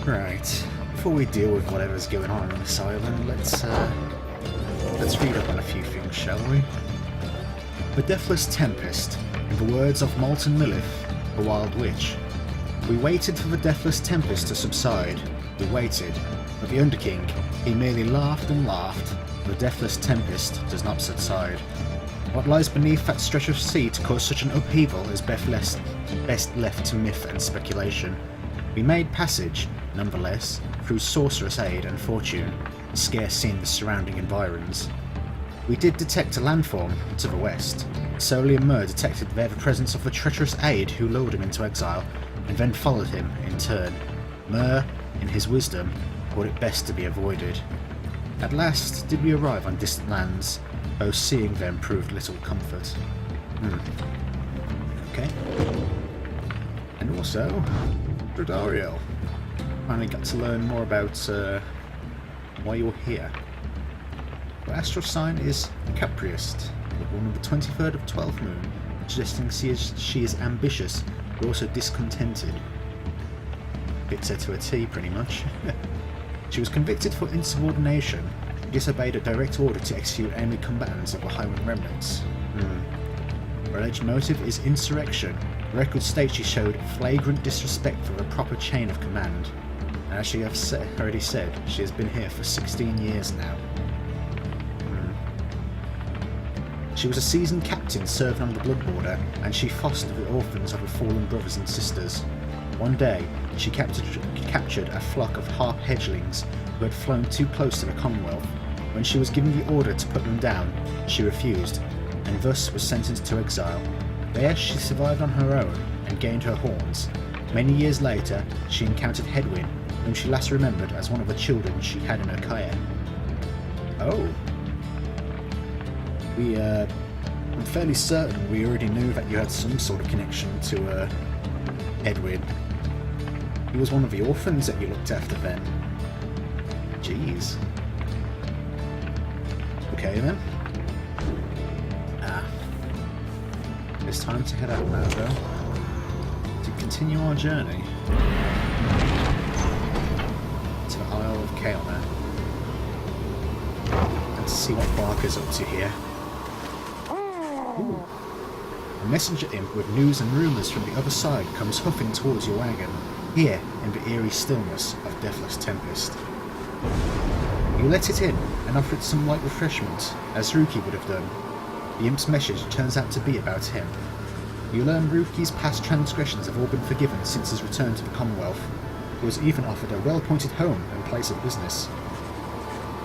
Right. Before we deal with whatever's going on this island, let's read up on a few things, shall we? The Deathless Tempest, in the words of Molten Lilith, the Wild Witch. We waited for the Deathless Tempest to subside. We waited, but the Underking, he merely laughed and laughed. The Deathless Tempest does not subside. What lies beneath that stretch of sea to cause such an upheaval is best left to myth and speculation. We made passage, nonetheless, through sorcerous aid and fortune, scarce seeing the surrounding environs. We did detect a landform to the west. Solely Mire detected there the presence of the treacherous aide who lured him into exile, and then followed him in turn. Mire, in his wisdom, thought it best to be avoided. At last did we arrive on distant lands, though seeing them proved little comfort. Okay. And also, Rodario. Finally got to learn more about why you're here. Her astral sign is Capriest, born on the 23rd of 12th moon, suggesting she is ambitious, but also discontented. Fits her to a T, pretty much. She was convicted for insubordination, disobeyed a direct order to execute enemy combatants of the Highland remnants. Her alleged motive is insurrection. The record states she showed flagrant disrespect for the proper chain of command. And as she has already said, she has been here for 16 years now. She was a seasoned captain serving on the Blood Border, and she fostered the orphans of her fallen brothers and sisters. One day, she captured a flock of harp hedgelings who had flown too close to the Commonwealth. When she was given the order to put them down, she refused, and thus was sentenced to exile. There she survived on her own and gained her horns. Many years later, she encountered Hedwyn, whom she last remembered as one of the children she had in her care. Oh. I'm fairly certain we already knew that you had some sort of connection to Edwin. He was one of the orphans that you looked after then. Jeez. Okay then. It's time to head out now though, to continue our journey to the Isle of Kaelma and to see what Barker's up to here. Ooh. A messenger imp with news and rumours from the other side comes huffing towards your wagon, here in the eerie stillness of Deathless Tempest. You let it in and offer it some light refreshment, as Ruki would have done. The imp's message turns out to be about him. You learn Ruki's past transgressions have all been forgiven since his return to the Commonwealth. He was even offered a well-appointed home and place of business.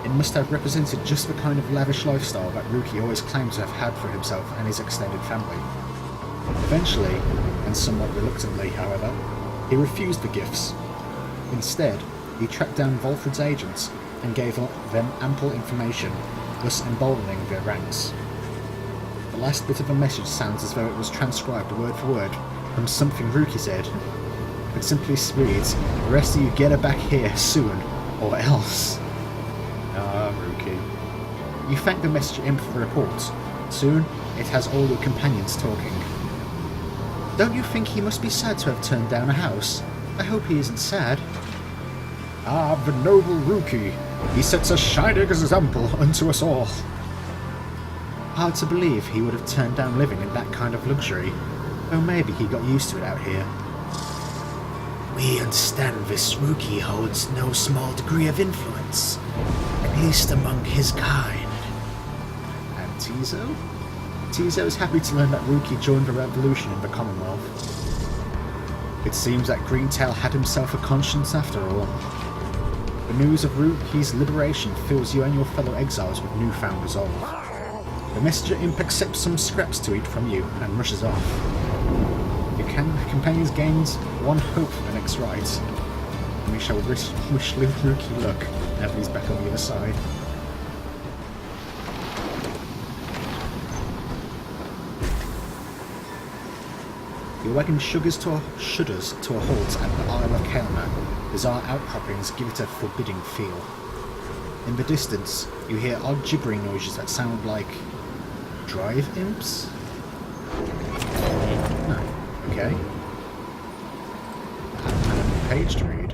It must have represented just the kind of lavish lifestyle that Ruki always claimed to have had for himself and his extended family. Eventually, and somewhat reluctantly however, he refused the gifts. Instead, he tracked down Volfred's agents and gave them ample information, thus emboldening their ranks. The last bit of the message sounds as though it was transcribed word for word from something Ruki said. It simply reads, "The rest of you get her back here soon, or else." Ruki. You thank the messenger imp for the report. Soon, it has all your companions talking. Don't you think he must be sad to have turned down a house? I hope he isn't sad. Ah, the noble Ruki. He sets a shining example unto us all. Hard to believe he would have turned down living in that kind of luxury. Though maybe he got used to it out here. We understand this Ruki holds no small degree of influence, at least among his kind. And Tizo? Tizo is happy to learn that Ruki joined the revolution in the Commonwealth. It seems that Greentail had himself a conscience after all. The news of Ruki's liberation fills you and your fellow exiles with newfound resolve. The messenger imp accepts some scraps to eat from you and rushes off. Your companions gains one hope for the next rite, and we shall wish Ruki luck now that he's back on the other side. Your wagon shudders to a halt at the Isle of Kaelma. Bizarre outcroppings give it a forbidding feel. In the distance, you hear odd gibbering noises that sound like drive imps? No. Okay. And a page to read.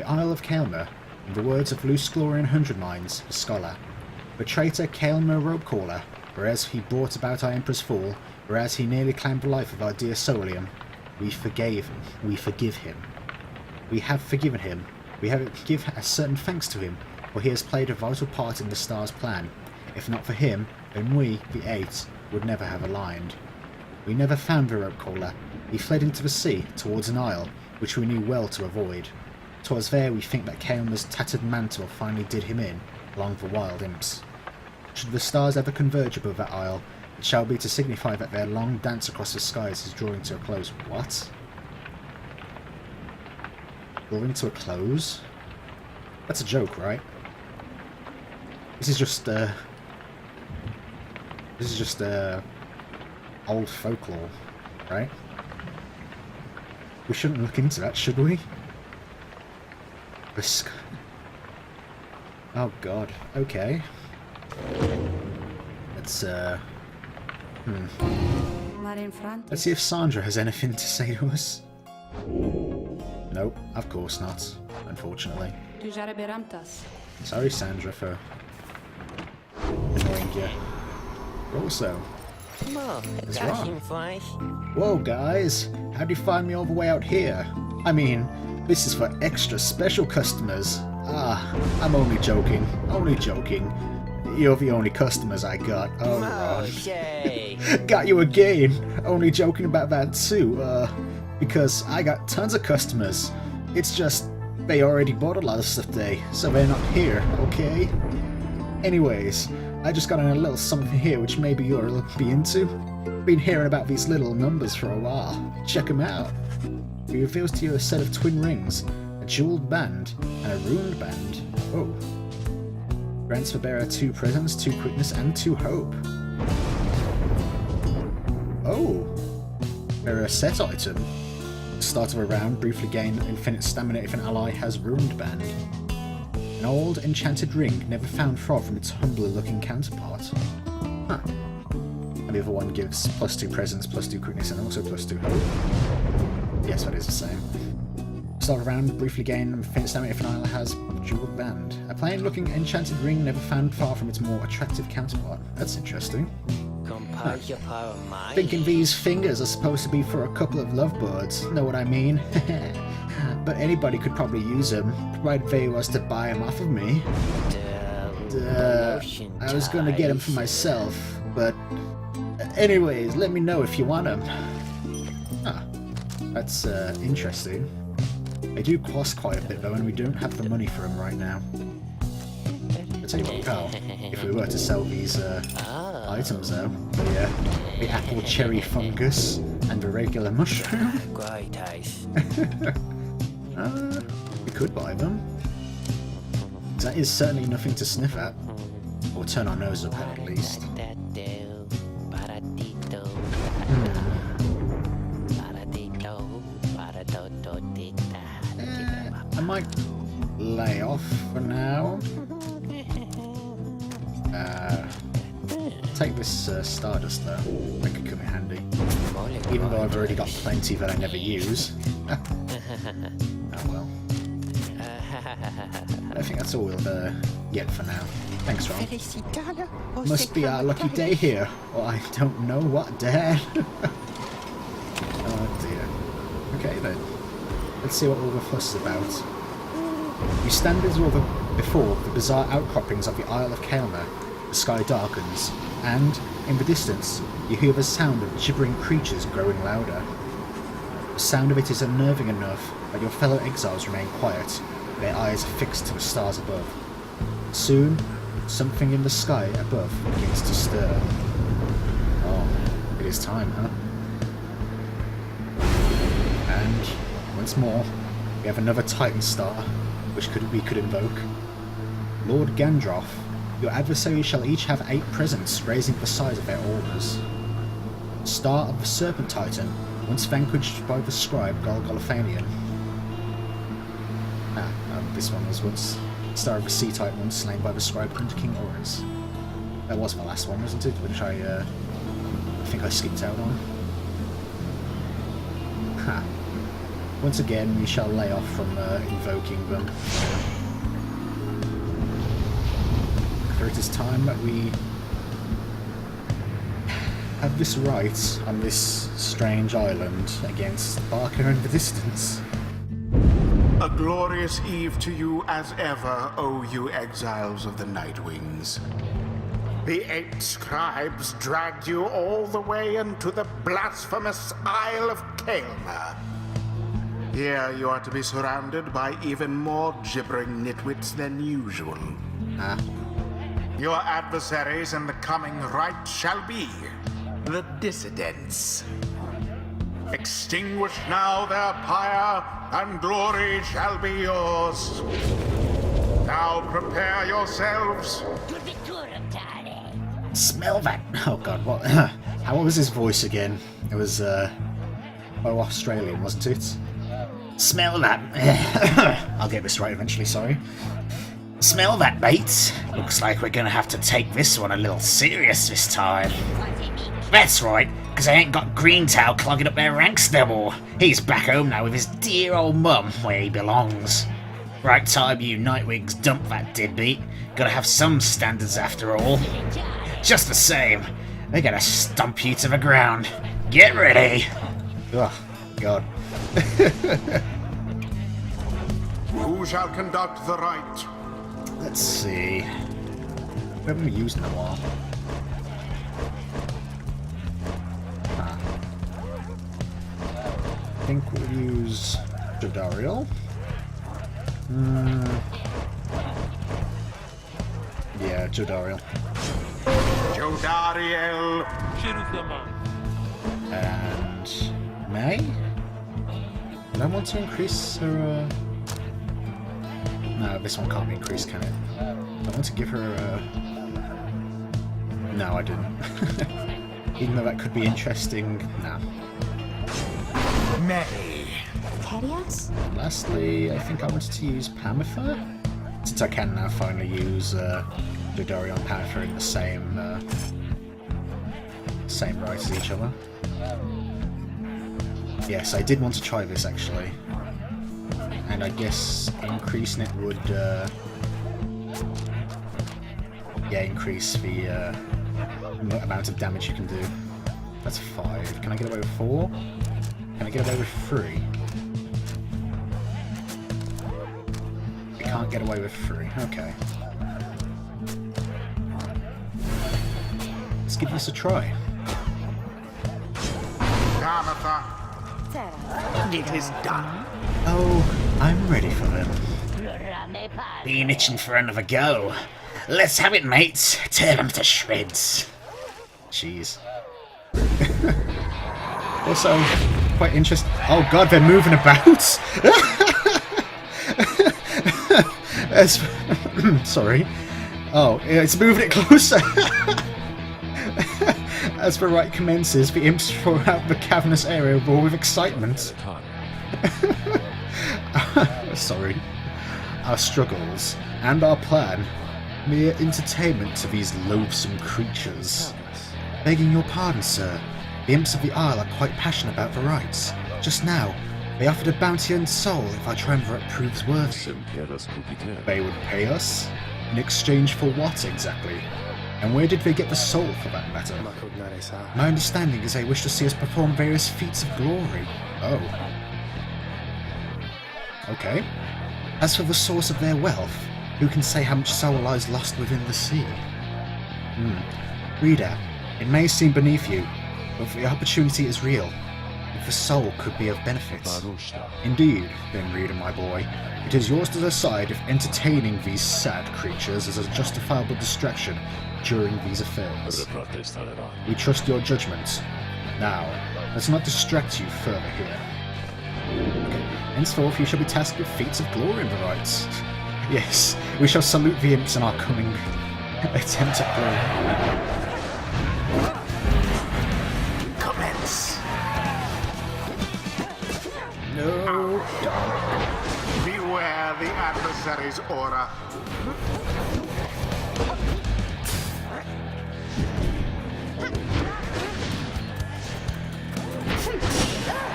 Isle of Kaelmer, in the words of Luce Glorian Hundredminds, the scholar, the traitor Kaelmer Ropecaller, whereas he brought about our Emperor's fall, whereas he nearly claimed the life of our dear Solium, we forgive him. We have forgiven him. We have give a certain thanks to him, for he has played a vital part in the Star's plan. If not for him, then we, the Eight, would never have aligned. We never found the Ropecaller. He fled into the sea, towards an isle, which we knew well to avoid. 'Twas there we think that Kaelmer's tattered mantle finally did him in, along the wild imps. Should the stars ever converge above that isle, it shall be to signify that their long dance across the skies is drawing to a close. What? Drawing to a close? That's a joke, right? This is just old folklore, right? We shouldn't look into that, should we? Risk. Oh god. Okay. Let's let's see if Sandra has anything to say to us. Nope, of course not, unfortunately. Sorry, Sandra, for annoying you. But also, that's right. Whoa, guys, how'd you find me all the way out here? I mean, this is for extra special customers. Ah, I'm only joking. Only joking. You're the only customers I got. Oh, Ron. Got you again. Only joking about that too. Because I got tons of customers. It's just they already bought a lot of stuff today, so they're not here, okay? Anyways, I just got in a little something here which maybe you'll be into. Been hearing about these little numbers for a while. Check them out. It reveals to you a set of twin rings, a jeweled band, and a ruined band. Oh. Grants the bearer 2 presence, 2 quickness, and 2 hope. Oh. They're a set item. Start of a round, briefly gain infinite stamina if an ally has ruined band. An old enchanted ring never found far from its humbler looking counterpart. Huh. And the other one gives +2 presence, +2 quickness, and also +2 hope. Yes, that is the same. Start around, briefly gain infinite stamina if an ally has jeweled band. A plain looking enchanted ring never found far from its more attractive counterpart. That's interesting. Thinking these fingers are supposed to be for a couple of lovebirds, know what I mean? But anybody could probably use them, provided they was to buy them off of me. I was gonna get them for myself, but anyways, let me know if you want them. Ah, that's interesting. They do cost quite a bit though, and we don't have the money for them right now. I'll tell you what, pal, if we were to sell these items though, the apple cherry fungus and the regular mushroom, we could buy them. That is certainly nothing to sniff at, or turn our nose up at least. I might lay off for now. Take this Stardust though, that could come in handy. Even though I've already got plenty that I never use. Oh well. I think that's all we'll get for now. Thanks, Ron. Must be our lucky day here, or I don't know what, Dad. Oh dear. Okay then. Let's see what all the fuss is about. You stand before the bizarre outcroppings of the Isle of Kaelmer. The sky darkens, and, in the distance, you hear the sound of gibbering creatures growing louder. The sound of it is unnerving enough that your fellow exiles remain quiet, their eyes fixed to the stars above. Soon, something in the sky above begins to stir. Oh, it is time, huh? And, once more, we have another Titan star, which we could invoke. Lord Gandroth, your adversaries shall each have 8 presents, raising the size of their orbs. Star of the Serpent Titan, once vanquished by the scribe Golgolothanian. This one was once Star of the Sea Titan, once slain by the scribe Hunter King Oris. That was my last one, wasn't it? Which I think I skipped out on. Ha. Once again, we shall lay off from invoking them. For it is time that we have this right on this strange island against Barker in the distance. A glorious eve to you as ever, O you exiles of the Nightwings. The 8 scribes dragged you all the way into the blasphemous Isle of Kaelma. Here you are to be surrounded by even more gibbering nitwits than usual. Your adversaries in the coming rite shall be the dissidents. Extinguish now their pyre, and glory shall be yours. Now prepare yourselves. Smell that! Oh god, what? How was his voice again? It was, Australian, wasn't it? Smell that! I'll get this right eventually, sorry. Smell that, mate! Looks like we're gonna have to take this one a little serious this time. That's right, because I ain't got Greentow clogging up their ranks no more. He's back home now with his dear old mum, where he belongs. Right time you Nightwings dump that deadbeat. Gotta have some standards after all. Just the same, they're gonna stomp you to the ground. Get ready! Oh, God. Who shall conduct the rite? Let's see. We haven't used in a while. I think we'll use Jodariel. Yeah, Jodariel. Jodariel. And May? Do I want to increase her? No, this one can't be increased, can it? I want to give her a... No, I didn't. Even though that could be interesting, no. May. And lastly, I think I wanted to use Pamitha, since I can now finally use Jodariel and Pamitha in the same right as each other. Yes, I did want to try this actually. And I guess increasing it would, increase the amount of damage you can do. That's 5. Can I get away with 4? Can I get away with 3? I can't get away with 3. Okay. Let's give this a try. It is done. Oh, I'm ready for them. Been itching for another go. Let's have it, mates. Tear them to shreds. Jeez. Also, quite interesting. Oh god, they're moving about. Sorry. Oh, it's moving it closer. As the rite commences, the imps throughout the cavernous area roar with excitement. Sorry. Our struggles and our plan, mere entertainment to these loathsome creatures. Begging your pardon, sir, the imps of the Isle are quite passionate about the rites. Just now, they offered a bounty on soul if our triumvirate proves worthy. They would pay us? In exchange for what, exactly? And where did they get the soul, for that matter? My understanding is they wish to see us perform various feats of glory. Oh. Okay. As for the source of their wealth, who can say how much soul lies lost within the sea? Reader, it may seem beneath you, but the opportunity is real. If the soul could be of benefit. Indeed, then reader, my boy, it is yours to decide if entertaining these sad creatures is a justifiable distraction during these affairs. We trust your judgment. Now, let's not distract you further here. Okay. Henceforth you shall be tasked with feats of glory in the rites. Yes, we shall salute the imps in our coming attempt at glory. Commence. No, darn. Beware the adversary's aura.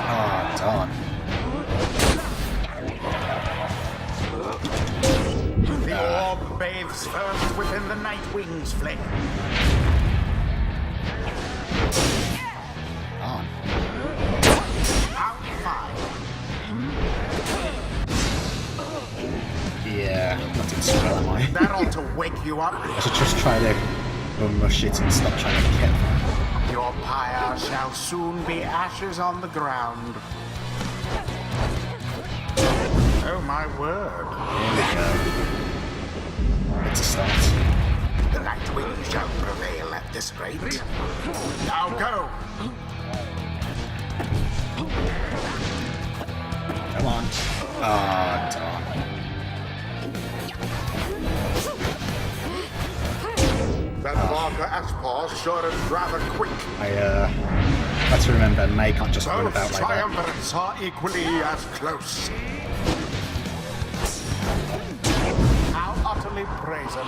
Ah, darn. strikes first within the night wings flame. On. Out 5. Yeah, nothing swell, am I? That ought to wake you up. I should just try to rush it and stop trying to get them. Your pyre shall soon be ashes on the ground. Oh my word. There we go. It's a start. The night wings shall prevail at this rate. Now go! Come on. Ah, darn. That Barker Ashpaw sure is rather quick. I have to remember, May can't just run Both about like that. triumvirates are equally as close. How utterly brazen.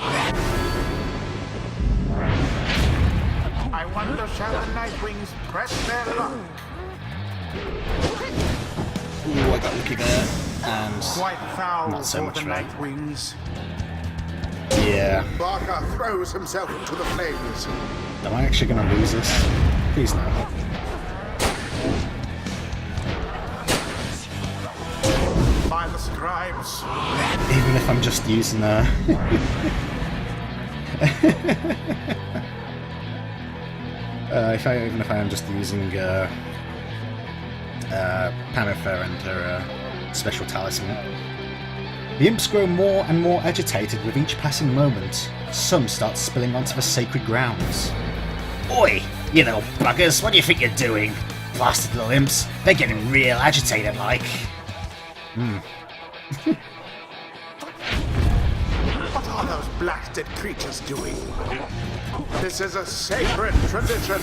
I wonder shall the Nightwings press their luck? Ooh, I got lucky there. And Quite foul not so for much the for it. Nightwings. Yeah. Barker throws himself into the flames. Am I actually going to lose this? Please no. By the scribes. Even if I'm just using even if I am just using Pamifer and her special talisman. The imps grow more and more agitated with each passing moment. Some start spilling onto the sacred grounds. Oi, you little buggers, what do you think you're doing? Blasted little imps, they're getting real agitated like. What are those blasted creatures doing? This is a sacred tradition,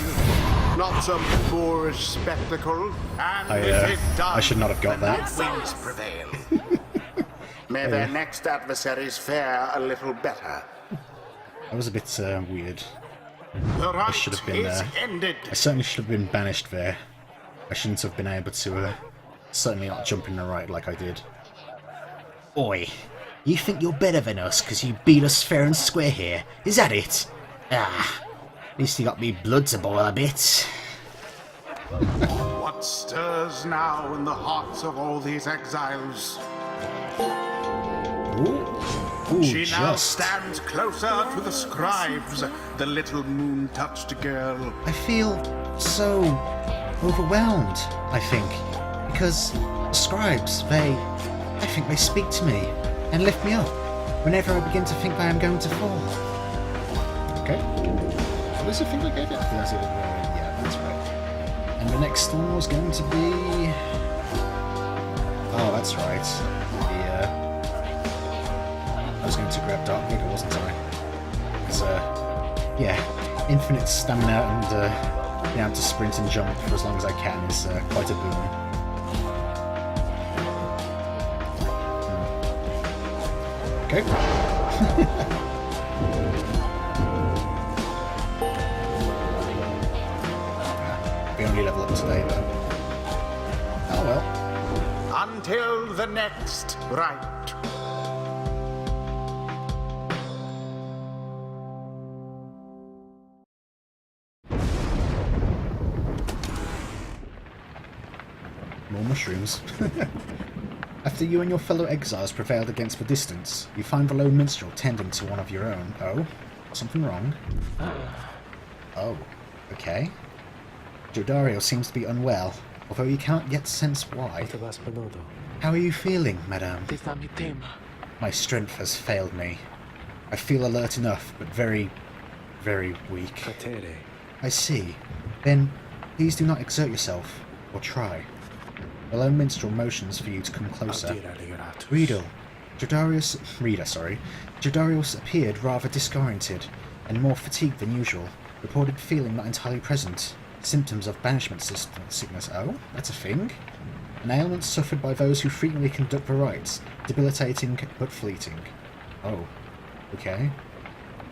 not some boorish spectacle. And if it does, I should not have got the that. Nightwings prevail. May their next adversaries fare a little better. That was a bit weird. The rite should have been, is ended. I certainly should have been banished there. I shouldn't have been able to, certainly not jump in the right like I did. Oi, you think you're better than us because you beat us fair and square here? Is that it? Ah, at least you got me blood to boil a bit. What stirs now in the hearts of all these exiles? Ooh, She now just. stands closer to the scribes, the little moon-touched girl. I feel so overwhelmed, I think, because the scribes, I think they speak to me and lift me up whenever I begin to think I am going to fall. Okay. What was the thing I gave it? I think that's it. Yeah, that's right. And the next one was going to be... Oh, that's right. I was going to grab Dark Vigor, wasn't I? Because, yeah, infinite stamina and being able to sprint and jump for as long as I can is quite a boon. Okay. We only level up today, though. Oh well. Until the next rite. More mushrooms. After you and your fellow exiles prevailed against the distance, you find the lone minstrel tending to one of your own. Oh? Something wrong? Oh. Okay. Jodario seems to be unwell, although you can't yet sense why. How are you feeling, madame? My strength has failed me. I feel alert enough, but very, very weak. I see. Then, please do not exert yourself, or try. The lone minstrel motions for you to come closer. Reader, Jodarius appeared rather disoriented and more fatigued than usual, reported feeling not entirely present. Symptoms of banishment sickness. Oh, that's a thing? An ailment suffered by those who frequently conduct the rites, debilitating but fleeting. Oh, okay.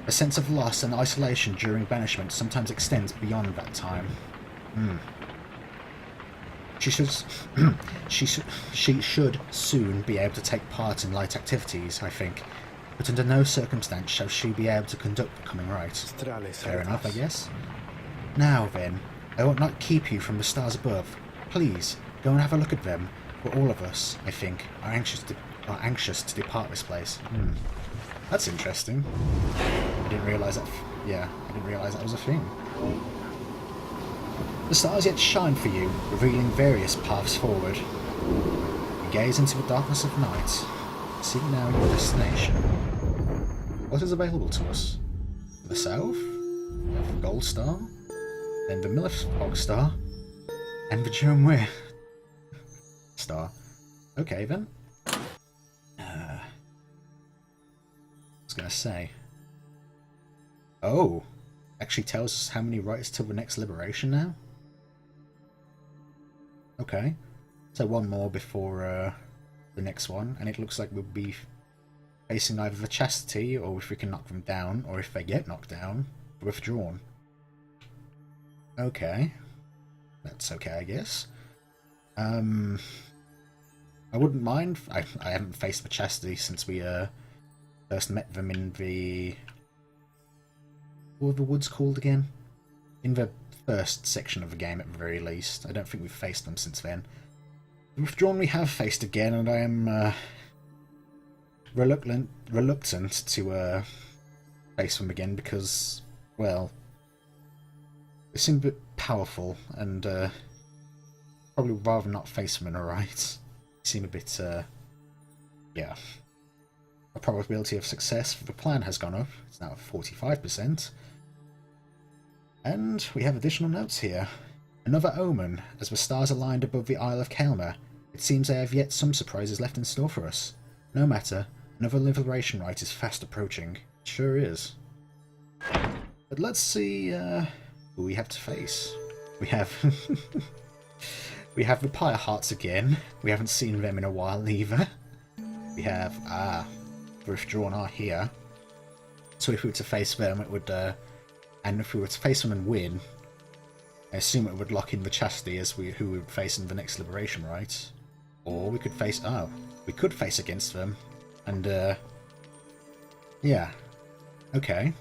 A sense of loss and isolation during banishment sometimes extends beyond that time. She should soon be able to take part in light activities, I think. but under no circumstance shall she be able to conduct the coming rite. Fair enough, I guess. Now then, I will not keep you from the stars above. Please, go and have a look at them, for all of us, I think, are anxious to depart this place. That's interesting. I didn't realise that. I didn't realise that was a thing. The stars yet shine for you, revealing various paths forward. You gaze into the darkness of night. Seek now your destination. What is available to us? To the south, we have the Gold Star, then the Millifog Star, and the Jerome Weir Star. Okay then. I was gonna say. Oh, actually tells us how many rights till the next liberation now. Okay, so one more before the next one, and it looks like we'll be facing either the Chastity, or if we can knock them down, or if they get knocked down, withdrawn. Okay, that's okay, I guess. I wouldn't mind. I haven't faced the Chastity since we first met them in the... what were the woods called again? In the first section of the game, at the very least. I don't think we've faced them since then. The Withdrawn we have faced again, and I am reluctant to face them again because, well, they seem a bit powerful, and probably rather not face them in a right. They seem a bit, yeah. The probability of success for the plan has gone up. It's now at 45%. And we have additional notes here. Another omen, as the stars aligned above the Isle of Kelmer. It seems they have yet some surprises left in store for us. No matter, another liberation rite is fast approaching. It sure is. But let's see who we have to face. We have we have the Pyre Hearts again. We haven't seen them in a while either. We have the Withdrawn are here. So if we were to face them, it would and if we were to face them and win, I assume it would lock in the Chastity as who we would face in the next liberation, right? Or we could face we could face against them, and yeah, okay,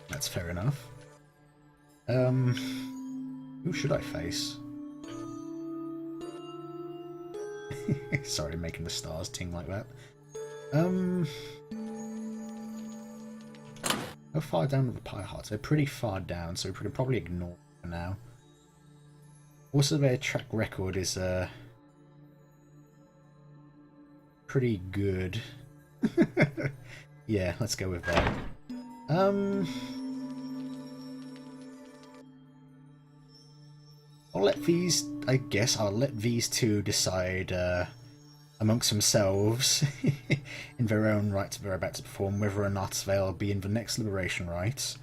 that's fair enough. Who should I face? Sorry, making the stars ting like that. How far down are the Pyre Hearts? They're pretty far down, so we can probably ignore them for now. Also, their track record is pretty good. Yeah, let's go with that. I'll let these two decide amongst themselves in their own right they're about to perform whether or not they'll be in the next liberation rite.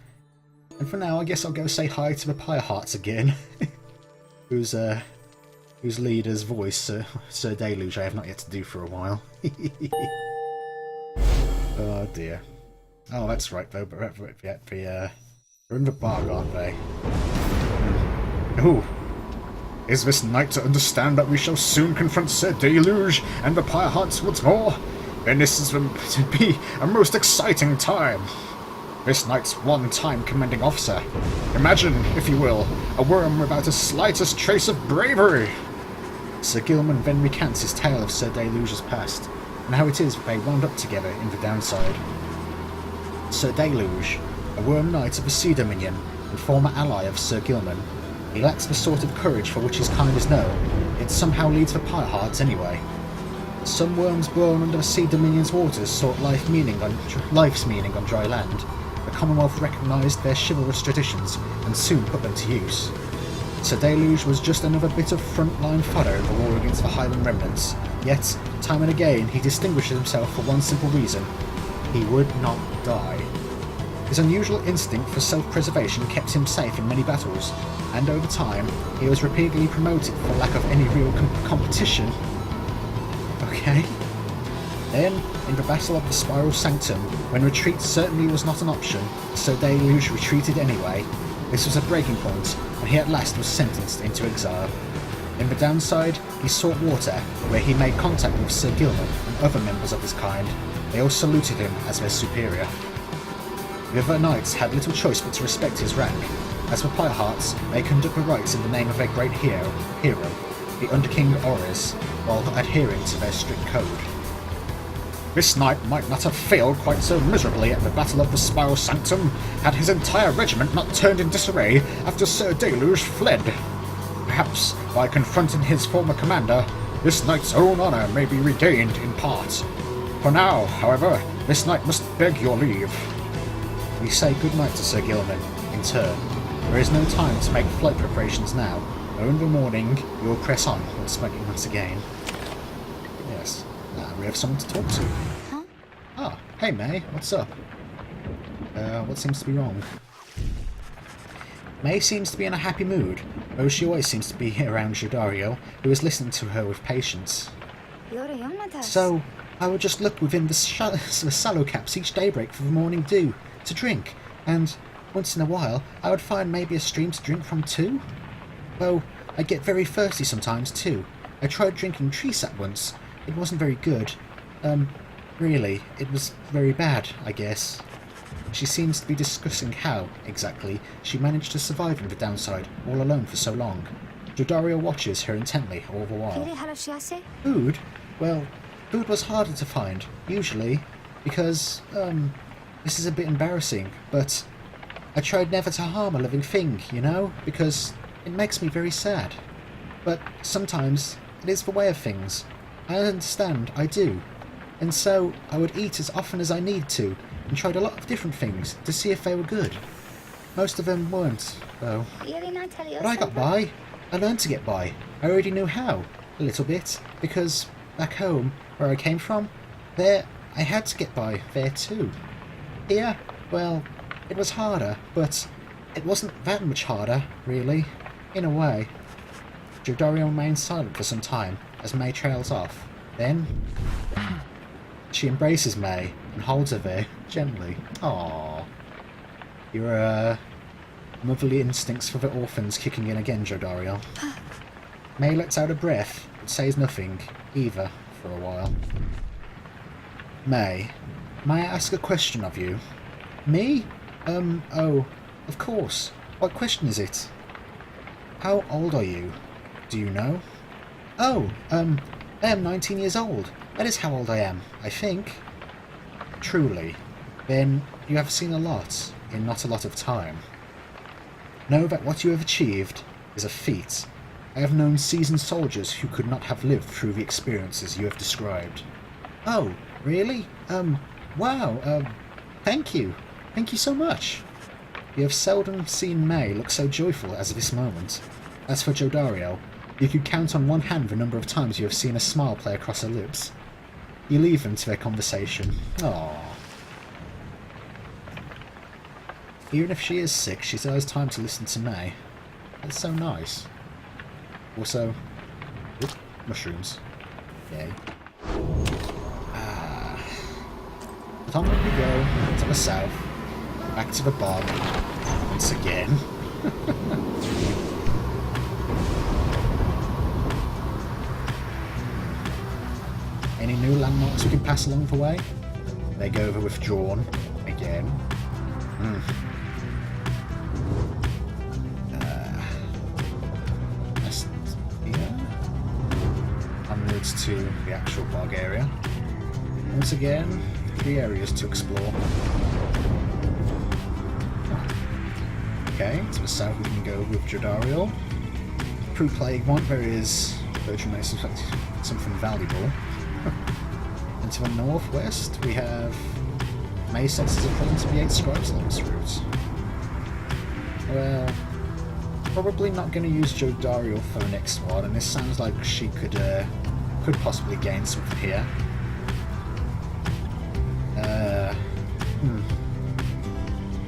And for now, I guess I'll go say hi to the Pyre Hearts again, whose leader's voice, Sir Deluge, I have not yet to do for a while. Oh dear. Oh, that's right though, but they're in the bar, aren't they? Ooh. Is this night to understand that we shall soon confront Sir Deluge and the Pyre Hearts once more? Then this is to be a most exciting time. This night's one-time commanding officer. Imagine, if you will, a worm without the slightest trace of bravery. Sir Gilman then recants his tale of Sir Deluge's past, and how it is that they wound up together in the downside. Sir Deluge, a worm knight of the Sea Dominion and former ally of Sir Gilman, he lacks the sort of courage for which his kind is known, yet somehow leads the Pyre Hearts anyway. Some worms born under the Sea Dominion's waters sought life's meaning on dry land. The Commonwealth recognised their chivalrous traditions and soon put them to use. Sir Deluge was just another bit of front-line fodder in the war against the Highland remnants, yet, time and again, he distinguished himself for one simple reason: he would not die. His unusual instinct for self-preservation kept him safe in many battles, and over time, he was repeatedly promoted for lack of any real competition. Okay. Then, in the Battle of the Spiral Sanctum, when retreat certainly was not an option, Sir Deluge retreated anyway. This was a breaking point, and he at last was sentenced into exile. In the downside, he sought water, where he made contact with Sir Gilman and other members of his kind. They all saluted him as their superior. The other knights had little choice but to respect his rank. As for Pyre hearts, they conduct the rites in the name of their great hero, the Underking Oris, while adhering to their strict code. This knight might not have failed quite so miserably at the Battle of the Spiral Sanctum had his entire regiment not turned in disarray after Sir Deluge fled. Perhaps, by confronting his former commander, this knight's own honour may be regained in part. For now, however, this knight must beg your leave. We say good night to Sir Gilman, in turn. There is no time to make flight preparations now, though in the morning we will press on once smoking once again. Yes, now we have someone to talk to. Huh? Ah, hey May, what's up? What seems to be wrong? May seems to be in a happy mood, though she always seems to be around Jodario, who is listening to her with patience. So, I would just look within the sallow caps each daybreak for the morning dew to drink, and once in a while I would find maybe a stream to drink from too. Though I get very thirsty sometimes too. I tried drinking tree sap once. It wasn't very good. Really, it was very bad, I guess. She seems to be discussing how, exactly, she managed to survive in the downside all alone for so long. Jodario watches her intently all the while. Food? Well, food was harder to find, usually, because, this is a bit embarrassing, but I tried never to harm a living thing, you know, because it makes me very sad. But sometimes it is the way of things. I understand, I do. And so I would eat as often as I need to, and tried a lot of different things to see if they were good. Most of them weren't, though. But I got by. I learned to get by. I already knew how, a little bit, because back home, where I came from, there I had to get by there too. Here, well, it was harder, but it wasn't that much harder, really, in a way. Jodario remains silent for some time as May trails off. Then she embraces May and holds her there gently. Aww. Your motherly instincts for the orphans kicking in again, Jodario. May lets out a breath, but says nothing, either, for a while. May I ask a question of you? Me? Oh, of course. What question is it? How old are you? Do you know? Oh, I am 19 years old. That is how old I am, I think. Truly. Then you have seen a lot in not a lot of time. Know that what you have achieved is a feat. I have known seasoned soldiers who could not have lived through the experiences you have described. Oh, really? Wow, thank you. Thank you so much. You have seldom seen May look so joyful as this moment. As for Jodario, you could count on one hand the number of times you have seen a smile play across her lips. You leave them to their conversation. Aww. Even if she is sick, she still has time to listen to May. That's so nice. Also, mushrooms. Yay. But on we go, to the south, back to the bog, once again. Any new landmarks we can pass along the way? They go over withdrawn, again. Onwards to the actual bog area. Once again, 3 areas to explore. Okay, to the south we can go with Jodario. Pre-plague one, there is virtually something valuable. And to the northwest we have May senses a presence of the 8 scribes along this route. Well, probably not going to use Jodario for the next one, and this sounds like she could possibly gain something here.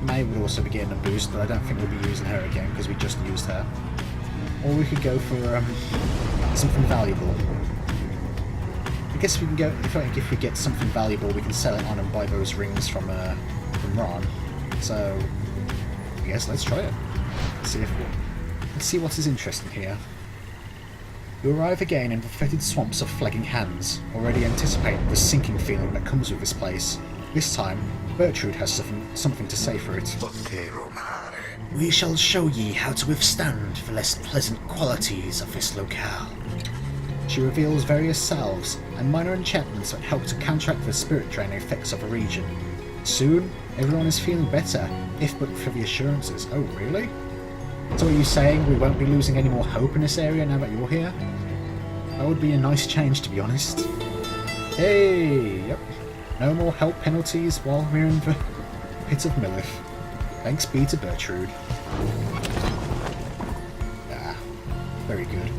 May would also be getting a boost, but I don't think we'll be using her again because we just used her. Or we could go for something valuable. I guess we can go. If we get something valuable, we can sell it on and buy those rings from Ron. So I guess let's try it. Let's see what is interesting here. You arrive again in the fetid swamps of flagging hands, already anticipating the sinking feeling that comes with this place. This time, Gertrude has something to say for it. We shall show ye how to withstand the less pleasant qualities of this locale. She reveals various salves and minor enchantments that help to counteract the spirit draining effects of the region. Soon, everyone is feeling better, if but for the assurances. Oh, really? So are you saying we won't be losing any more hope in this area now that you're here? That would be a nice change, to be honest. Hey, yep. No more help penalties while we're in the pit of Millith. Thanks be to Gertrude. Ah, very good.